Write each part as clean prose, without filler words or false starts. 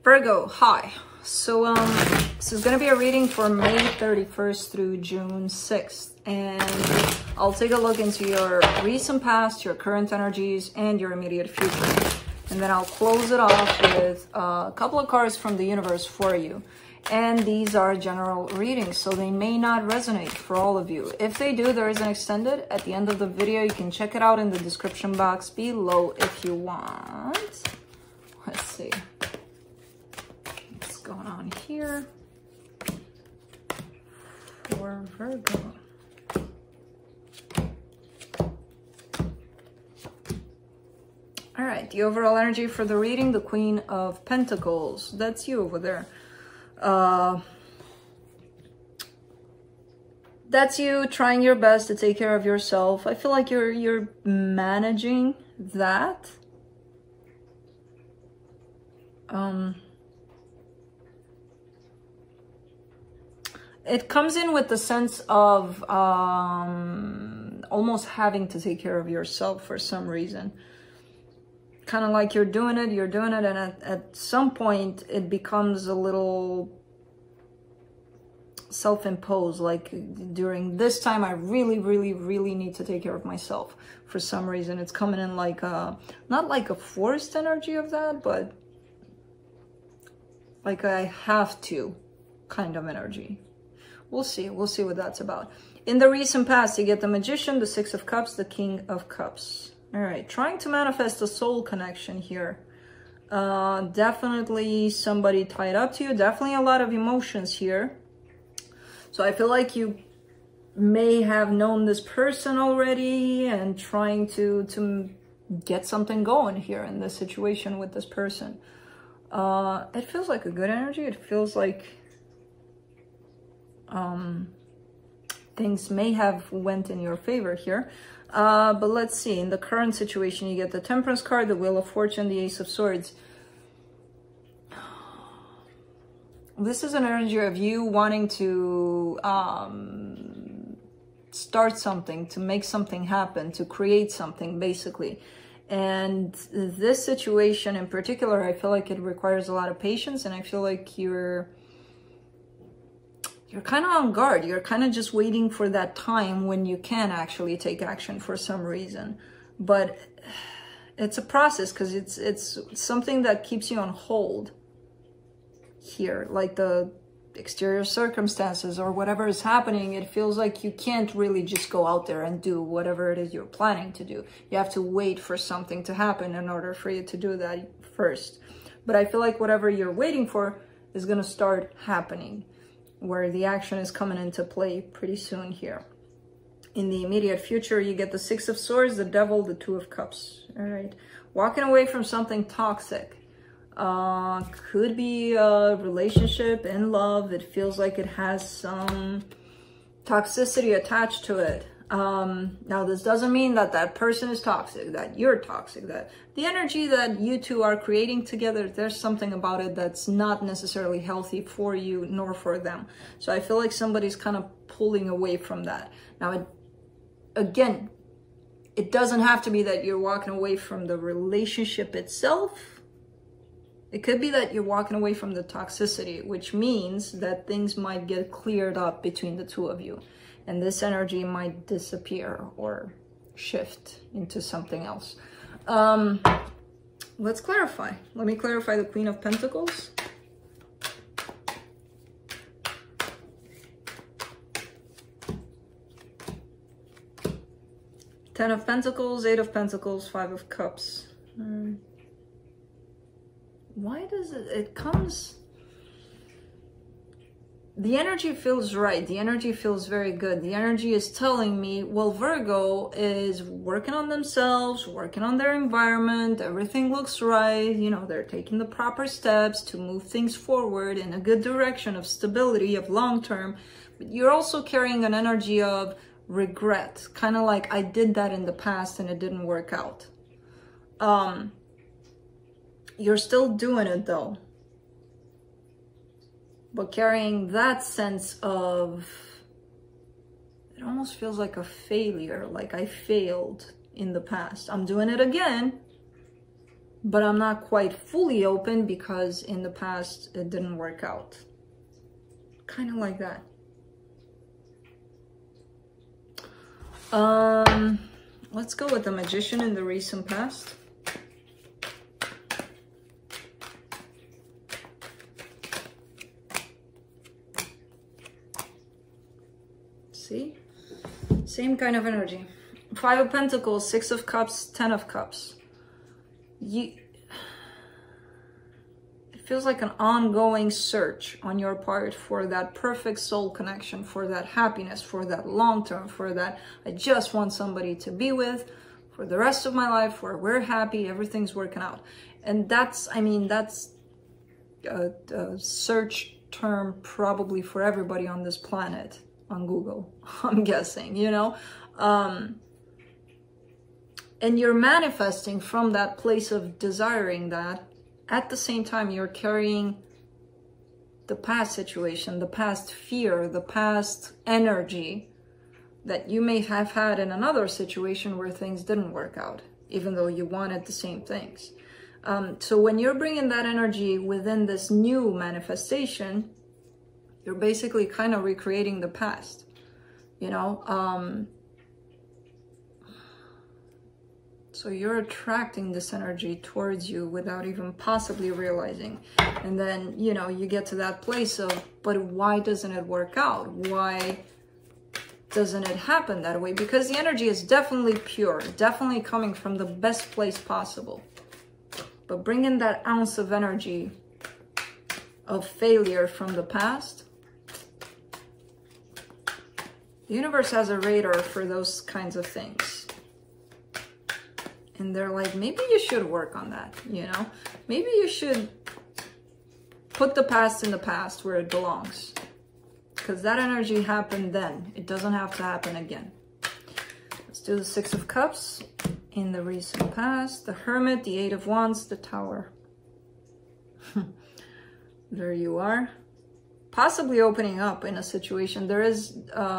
Virgo, hi. So this is going to be a reading for May 31st through June 6th. And I'll take a look into your recent past, your current energies, and your immediate future. And then I'll close it off with a couple of cards from the universe for you. And these are general readings, so they may not resonate for all of you. If they do, there is an extended at the end of the video. You can check it out in the description box below if you want. Let's see what's going on here for Virgo. All right, the overall energy for the reading, the Queen of Pentacles. That's you over there. That's you trying your best to take care of yourself. I feel like you're managing that. It comes in with the sense of almost having to take care of yourself for some reason. Kind of like you're doing it, and at some point it becomes a little self-imposed. Like, during this time, I really need to take care of myself. For some reason, it's coming in like not like a forced energy of that, but like I have to kind of energy. We'll see what that's about. In the recent past, you get the Magician, the Six of Cups, the King of Cups. All right, trying to manifest a soul connection here. Definitely somebody tied up to you. Definitely a lot of emotions here. So I feel like you may have known this person already and trying to get something going here in this situation with this person. It feels like a good energy. It feels like things may have went in your favor here. But let's see, in the current situation, you get the Temperance card, the Wheel of Fortune, the Ace of Swords. This is an energy of you wanting to start something, to make something happen, to create something, basically. And this situation in particular, I feel like it requires a lot of patience, and I feel like you're kind of on guard. You're kind of just waiting for that time when you can actually take action for some reason. But it's a process, because it's something that keeps you on hold here. Like the exterior circumstances or whatever is happening, it feels like you can't really just go out there and do whatever it is you're planning to do. You have to wait for something to happen in order for you to do that first. But I feel like whatever you're waiting for is going to start happening, where the action is coming into play pretty soon here. In the immediate future, you get the Six of Swords, the Devil, the Two of Cups. All right. Walking away from something toxic. Could be a relationship, in love. It feels like it has some toxicity attached to it. Now, this doesn't mean that that person is toxic, that you're toxic, that the energy that you two are creating together, there's something about it that's not necessarily healthy for you nor for them. So I feel like somebody's kind of pulling away from that. Now, again, it doesn't have to be that you're walking away from the relationship itself. It could be that you're walking away from the toxicity, which means that things might get cleared up between the two of you. And this energy might disappear or shift into something else. Let's clarify. Let me clarify the Queen of Pentacles. Ten of Pentacles, Eight of Pentacles, Five of Cups. Why does it comes... The energy feels right. The energy feels very good. The energy is telling me, well, Virgo is working on themselves, working on their environment. Everything looks right. You know, they're taking the proper steps to move things forward in a good direction of stability, of long term. But you're also carrying an energy of regret. Kind of like, I did that in the past and it didn't work out. You're still doing it though. But carrying that sense of, it almost feels like a failure, like I failed in the past. I'm doing it again, but I'm not quite fully open because in the past it didn't work out. Kind of like that. Let's go with the Magician in the recent past. See? Same kind of energy. 5 of Pentacles, 6 of Cups, 10 of Cups. It feels like an ongoing search on your part for that perfect soul connection, for that happiness, for that long term, for that I just want somebody to be with for the rest of my life, where we're happy, everything's working out. And that's, I mean, that's a search term probably for everybody on this planet on Google, I'm guessing, you know? And you're manifesting from that place of desiring that. At the same time, you're carrying the past situation, the past fear, the past energy that you may have had in another situation where things didn't work out, even though you wanted the same things. So when you're bringing that energy within this new manifestation, you're basically kind of recreating the past, you know? So you're attracting this energy towards you without even possibly realizing. And then, you know, you get to that place of, but why doesn't it work out? Why doesn't it happen that way? Because the energy is definitely pure, definitely coming from the best place possible. But bring in that ounce of energy of failure from the past. The universe has a radar for those kinds of things. And they're like, maybe you should work on that, you know? Maybe you should put the past in the past where it belongs. Because that energy happened then. It doesn't have to happen again. Let's do the 6 of Cups in the recent past. The Hermit, the 8 of Wands, the Tower. There you are. Possibly opening up in a situation. There is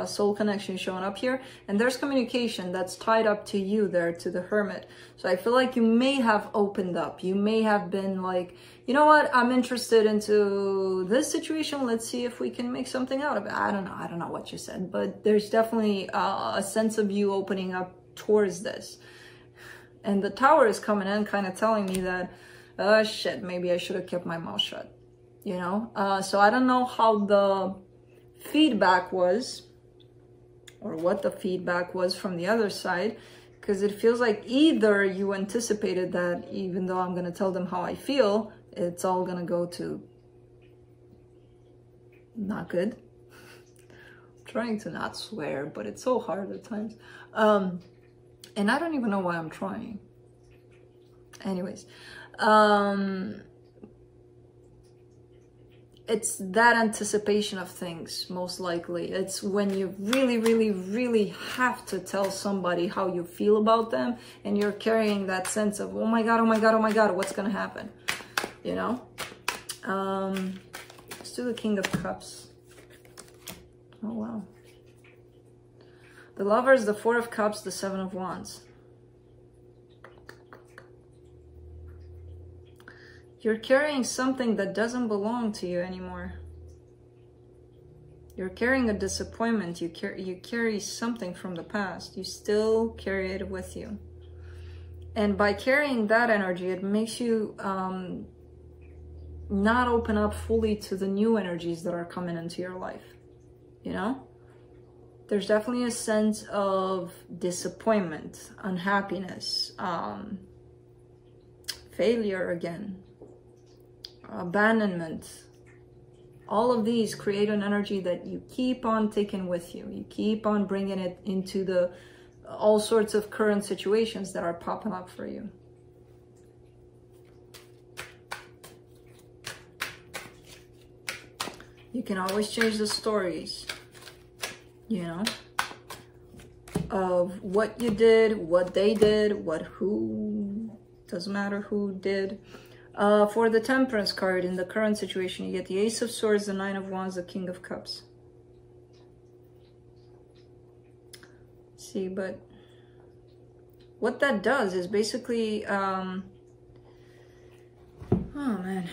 soul connection showing up here, and there's communication that's tied up to you there, to the Hermit. So I feel like you may have opened up. You may have been like, you know what, I'm interested into this situation. Let's see if we can make something out of it. I don't know what you said, but there's definitely a sense of you opening up towards this. And the Tower is coming in kind of telling me that, shit, maybe I should have kept my mouth shut. You know, so I don't know how the feedback was or what the feedback was from the other side, because it feels like either you anticipated that even though I'm going to tell them how I feel, it's all going to go to not good. I'm trying to not swear, but it's so hard at times. And I don't even know why I'm trying. Anyways, it's that anticipation of things, most likely. It's when you really, really, really have to tell somebody how you feel about them, and you're carrying that sense of, oh my God, oh my God, oh my God, what's going to happen? You know? Let's do the King of Cups. Oh, wow. The Lovers, the 4 of Cups, the 7 of Wands. You're carrying something that doesn't belong to you anymore. You're carrying a disappointment. You carry something from the past. You still carry it with you. And by carrying that energy, it makes you not open up fully to the new energies that are coming into your life. You know? There's definitely a sense of disappointment, unhappiness, failure again. Abandonment. All of these create an energy that you keep on taking with you. You keep on bringing it into the all sorts of current situations that are popping up for you. You can always change the stories, you know, of what you did, what they did, who, doesn't matter who did. For the Temperance card in the current situation, you get the Ace of Swords, the 9 of Wands, the King of Cups. See, but what that does is basically Oh, man.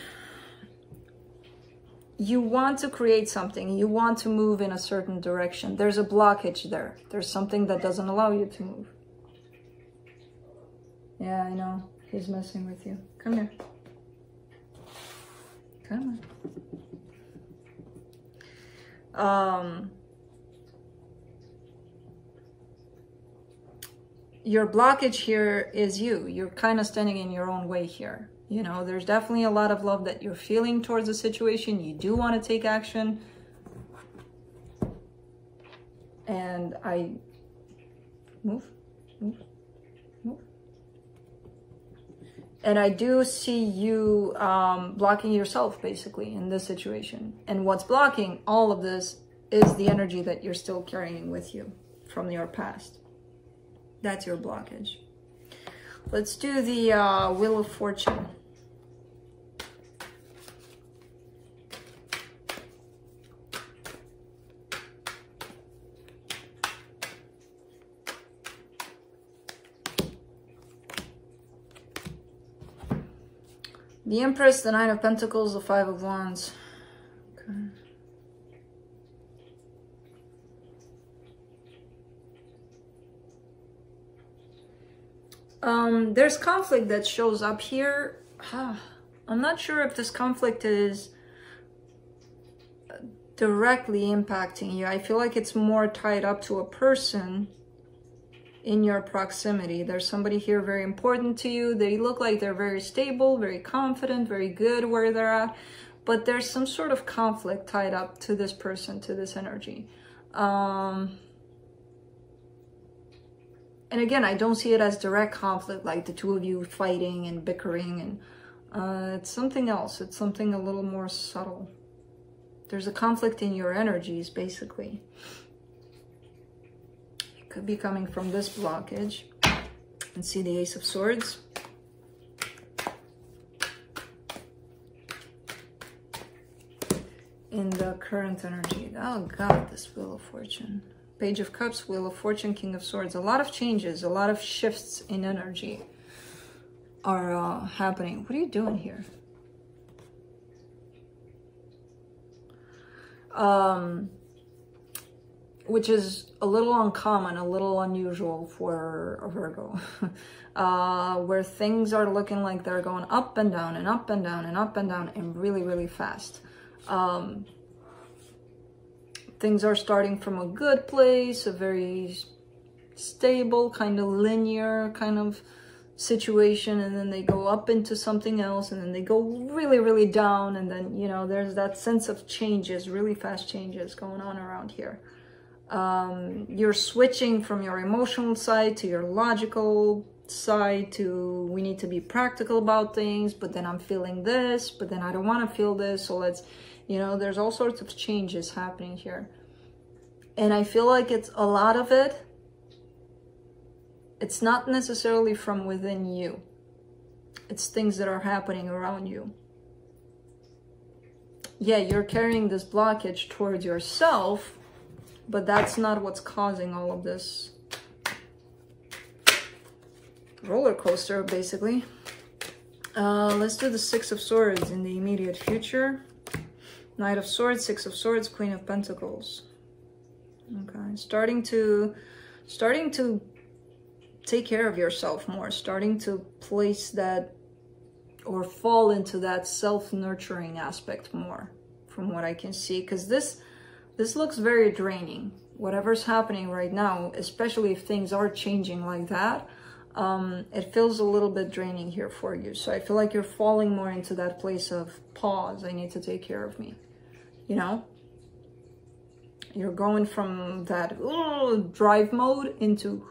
You want to create something. You want to move in a certain direction. There's a blockage there. There's something that doesn't allow you to move. Yeah, I know. He's messing with you. Come here. Come on. Your blockage here is you. You're kind of standing in your own way here. You know, there's definitely a lot of love that you're feeling towards the situation. You do want to take action. And move. And I do see you blocking yourself, basically, in this situation. And what's blocking all of this is the energy that you're still carrying with you from your past. That's your blockage. Let's do the Wheel of Fortune. The Empress, the Nine of Pentacles, the Five of Wands. Okay. There's conflict that shows up here. I'm not sure if this conflict is directly impacting you. I feel like it's more tied up to a person in your proximity. There's somebody here very important to you. They look like they're very stable, very confident, very good where they're at, but there's some sort of conflict tied up to this person, to this energy. And again, I don't see it as direct conflict, like the two of you fighting and bickering, and it's something else. It's something a little more subtle. There's a conflict in your energies, basically. It could be coming from this blockage. And see the Ace of Swords. In the current energy. Oh God, this Wheel of Fortune. Page of Cups, Wheel of Fortune, King of Swords. A lot of changes, a lot of shifts in energy are happening. What are you doing here? Which is a little uncommon, a little unusual for a Virgo. Where things are looking like they're going up and down and up and down and up and down and really, really fast. Things are starting from a good place, a very stable, kind of linear kind of situation, and then they go up into something else, and then they go really, really down, and then, you know, there's that sense of changes, really fast changes going on around here. You're switching from your emotional side to your logical side to, we need to be practical about things, but then I'm feeling this, but then I don't want to feel this, so let's... You know, there's all sorts of changes happening here. And I feel like it's a lot of it. It's not necessarily from within you. It's things that are happening around you. Yeah, you're carrying this blockage towards yourself, but that's not what's causing all of this roller coaster, basically. Let's do the Six of Swords in the immediate future. Knight of Swords, Six of Swords, Queen of Pentacles. Okay, starting to take care of yourself more, starting to place that or fall into that self-nurturing aspect more, from what I can see, because this looks very draining. Whatever's happening right now, especially if things are changing like that, it feels a little bit draining here for you. So I feel like you're falling more into that place of pause. I need to take care of me. You know, you're going from that drive mode into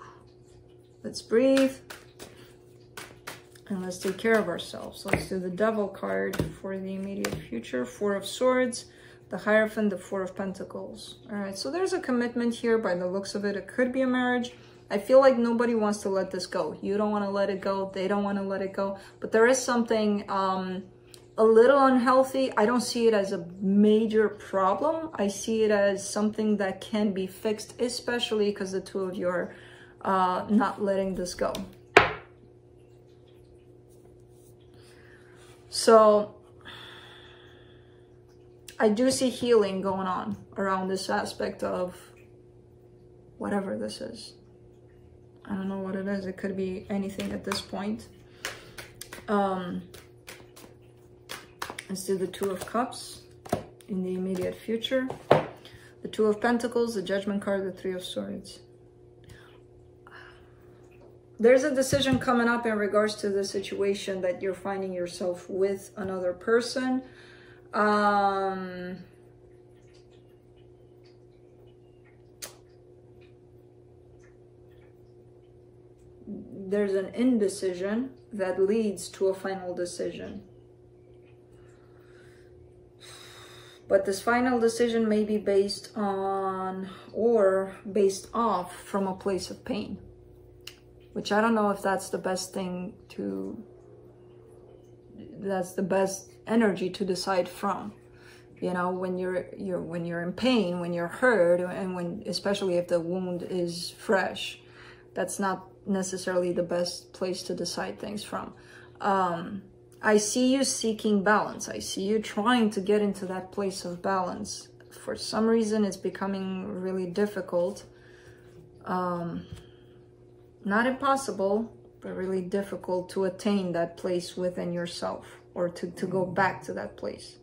let's breathe and let's take care of ourselves. So let's do the Devil card for the immediate future. Four of Swords, the Hierophant, the Four of Pentacles. All right, so there's a commitment here by the looks of it. It could be a marriage. I feel like nobody wants to let this go. You don't want to let it go. They don't want to let it go. But there is something a little unhealthy. I don't see it as a major problem. I see it as something that can be fixed, especially because the two of you are not letting this go. So I do see healing going on around this aspect of whatever this is. I don't know what it is. It could be anything at this point. Let's do the Two of Cups in the immediate future. The Two of Pentacles, the Judgment card, the Three of Swords. There's a decision coming up in regards to the situation that you're finding yourself with another person. There's an indecision that leads to a final decision. But this final decision may be based on or based off from a place of pain, which I don't know if that's the best thing to, that's the best energy to decide from. You know, when you're in pain, when you're hurt, and when, especially if the wound is fresh, that's not necessarily the best place to decide things from. I see you seeking balance. I see you trying to get into that place of balance. For some reason, it's becoming really difficult. Not impossible, but really difficult to attain that place within yourself, or to go back to that place.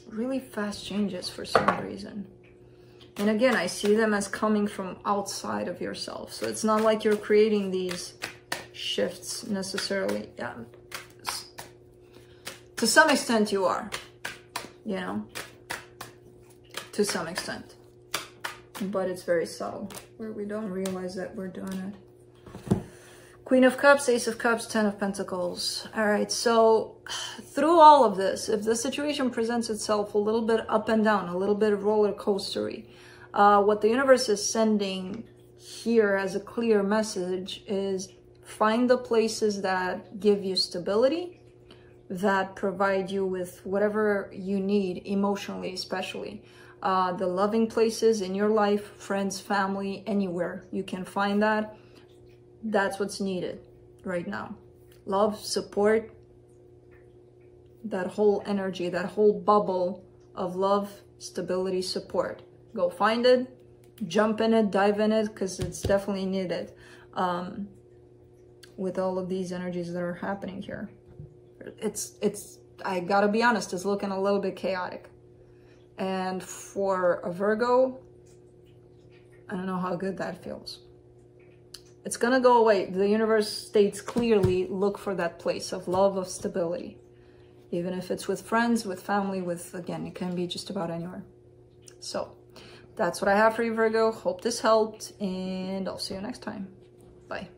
Really fast changes for some reason. And again, I see them as coming from outside of yourself. So it's not like you're creating these shifts necessarily. Yeah. To some extent you are, you know, to some extent. But it's very subtle, where we don't realize that we're doing it. Queen of Cups, Ace of Cups, Ten of Pentacles. All right, so through all of this, if the situation presents itself a little bit up and down, a little bit roller coastery, what the universe is sending here as a clear message is find the places that give you stability, that provide you with whatever you need emotionally, especially. The loving places in your life, friends, family, anywhere you can find that. That's what's needed right now. Love, support, that whole energy, that whole bubble of love, stability, support. Go find it, jump in it, dive in it, because it's definitely needed with all of these energies that are happening here. I gotta be honest, it's looking a little bit chaotic. And for a Virgo, I don't know how good that feels. It's gonna go away. The universe states clearly, look for that place of love, of stability. Even if it's with friends, with family, with, again, it can be just about anywhere. So that's what I have for you, Virgo. Hope this helped, and I'll see you next time. Bye.